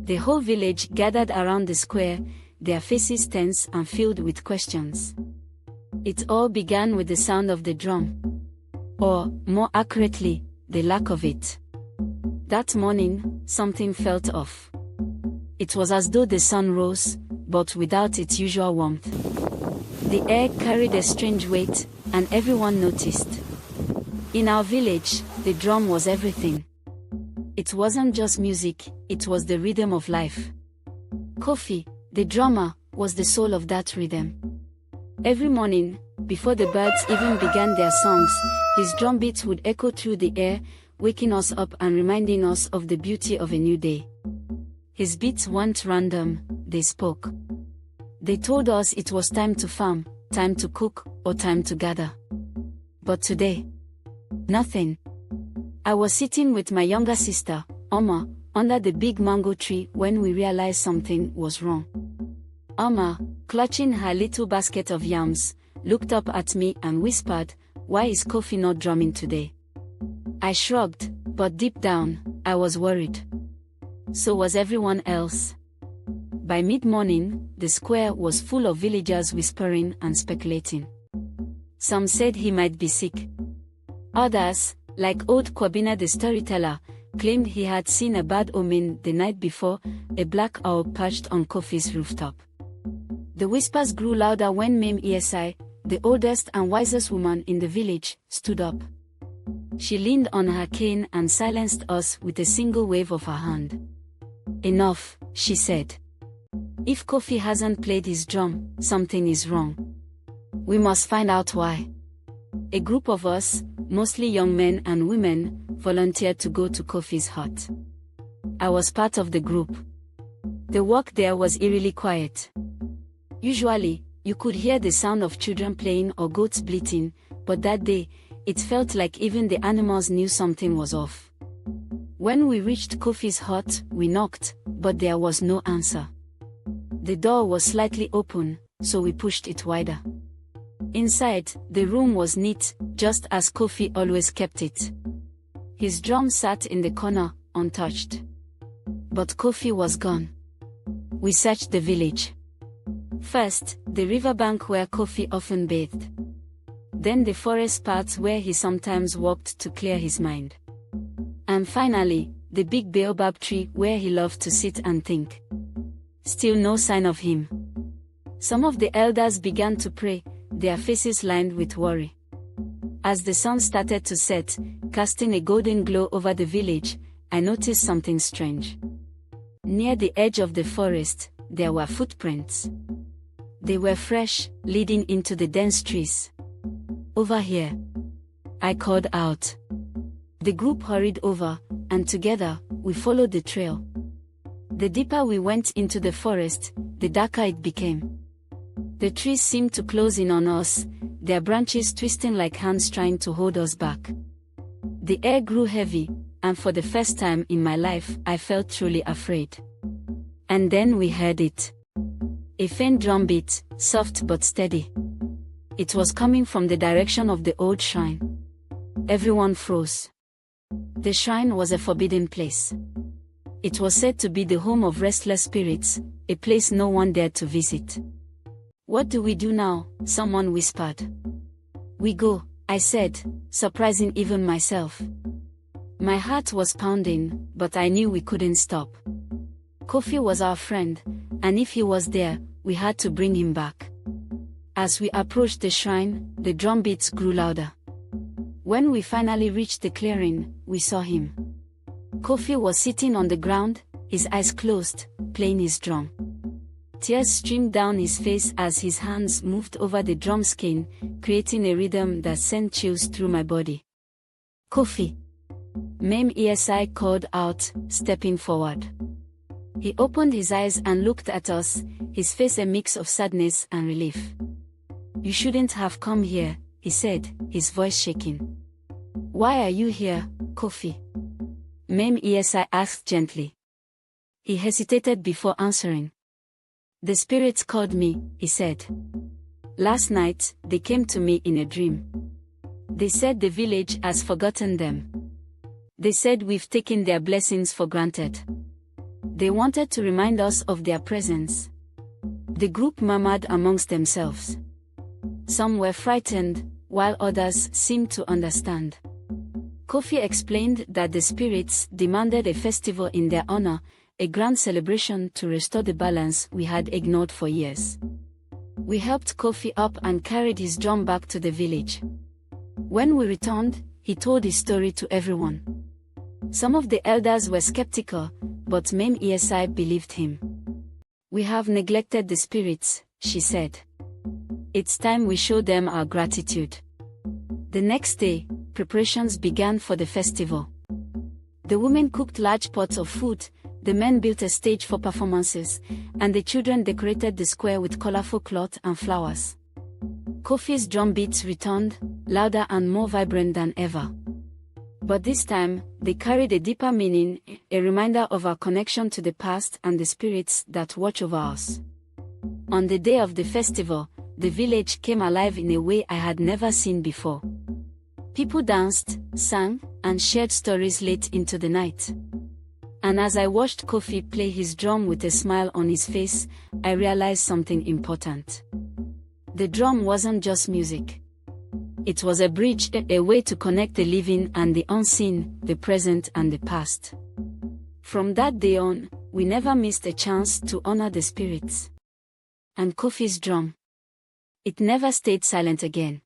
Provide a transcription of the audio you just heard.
The whole village gathered around the square, their faces tense and filled with questions. It all began with the sound of the drum. Or, more accurately, the lack of it. That morning, something felt off. It was as though the sun rose, but without its usual warmth. The air carried a strange weight, and everyone noticed. In our village, the drum was everything. It wasn't just music, it was the rhythm of life. Kofi, the drummer, was the soul of that rhythm. Every morning, before the birds even began their songs, his drum beats would echo through the air, waking us up and reminding us of the beauty of a new day. His beats weren't random, they spoke. They told us it was time to farm, time to cook, or time to gather. But today, nothing. I was sitting with my younger sister, Oma, under the big mango tree when we realized something was wrong. Oma, clutching her little basket of yams, looked up at me and whispered, "Why is Kofi not drumming today?" I shrugged, but deep down, I was worried. So was everyone else. By mid-morning, the square was full of villagers whispering and speculating. Some said he might be sick. Others, like old Kwabina the storyteller, claimed he had seen a bad omen the night before, a black owl perched on Kofi's rooftop. The whispers grew louder when Mame Esi, the oldest and wisest woman in the village, stood up. She leaned on her cane and silenced us with a single wave of her hand. "Enough," she said. "If Kofi hasn't played his drum, something is wrong. We must find out why." A group of us, mostly young men and women, volunteered to go to Kofi's hut. I was part of the group. The walk there was eerily quiet. Usually, you could hear the sound of children playing or goats bleating, but that day, it felt like even the animals knew something was off. When we reached Kofi's hut, we knocked, but there was no answer. The door was slightly open, so we pushed it wider. Inside, the room was neat, just as Kofi always kept it. His drum sat in the corner, untouched. But Kofi was gone. We searched the village. First, the riverbank where Kofi often bathed. Then the forest paths where he sometimes walked to clear his mind. And finally, the big baobab tree where he loved to sit and think. Still no sign of him. Some of the elders began to pray, their faces lined with worry. As the sun started to set, casting a golden glow over the village, I noticed something strange. Near the edge of the forest, there were footprints. They were fresh, leading into the dense trees. "Over here," I called out. The group hurried over, and together, we followed the trail. The deeper we went into the forest, the darker it became. The trees seemed to close in on us, their branches twisting like hands trying to hold us back. The air grew heavy, and for the first time in my life, I felt truly afraid. And then we heard it. A faint drum beat, soft but steady. It was coming from the direction of the old shrine. Everyone froze. The shrine was a forbidden place. It was said to be the home of restless spirits, a place no one dared to visit. "What do we do now?" someone whispered. "We go," I said, surprising even myself. My heart was pounding, but I knew we couldn't stop. Kofi was our friend, and if he was there, we had to bring him back. As we approached the shrine, the drum beats grew louder. When we finally reached the clearing, we saw him. Kofi was sitting on the ground, his eyes closed, playing his drum. Tears streamed down his face as his hands moved over the drum skin, creating a rhythm that sent chills through my body. "Kofi!" Mame Esi called out, stepping forward. He opened his eyes and looked at us, his face a mix of sadness and relief. "You shouldn't have come here," he said, his voice shaking. "Why are you here, Kofi?" Mame Esi asked gently. He hesitated before answering. "The spirits called me," he said. "Last night, they came to me in a dream. They said the village has forgotten them. They said we've taken their blessings for granted. They wanted to remind us of their presence. The group murmured amongst themselves. Some were frightened, while others seemed to understand. Kofi explained that the spirits demanded a festival in their honor, a grand celebration to restore the balance we had ignored for years. We helped Kofi up and carried his drum back to the village. When we returned, he told his story to everyone. Some of the elders were skeptical, but Mame Esai believed him. "We have neglected the spirits," she said. "It's time we show them our gratitude." The next day, preparations began for the festival. The women cooked large pots of food, the men built a stage for performances, and the children decorated the square with colorful cloth and flowers. Kofi's drum beats returned, louder and more vibrant than ever. But this time, they carried a deeper meaning, a reminder of our connection to the past and the spirits that watch over us. On the day of the festival, the village came alive in a way I had never seen before. People danced, sang, and shared stories late into the night. And as I watched Kofi play his drum with a smile on his face, I realized something important. The drum wasn't just music. It was a bridge, a way to connect the living and the unseen, the present and the past. From that day on, we never missed a chance to honor the spirits. And Kofi's drum. It never stayed silent again.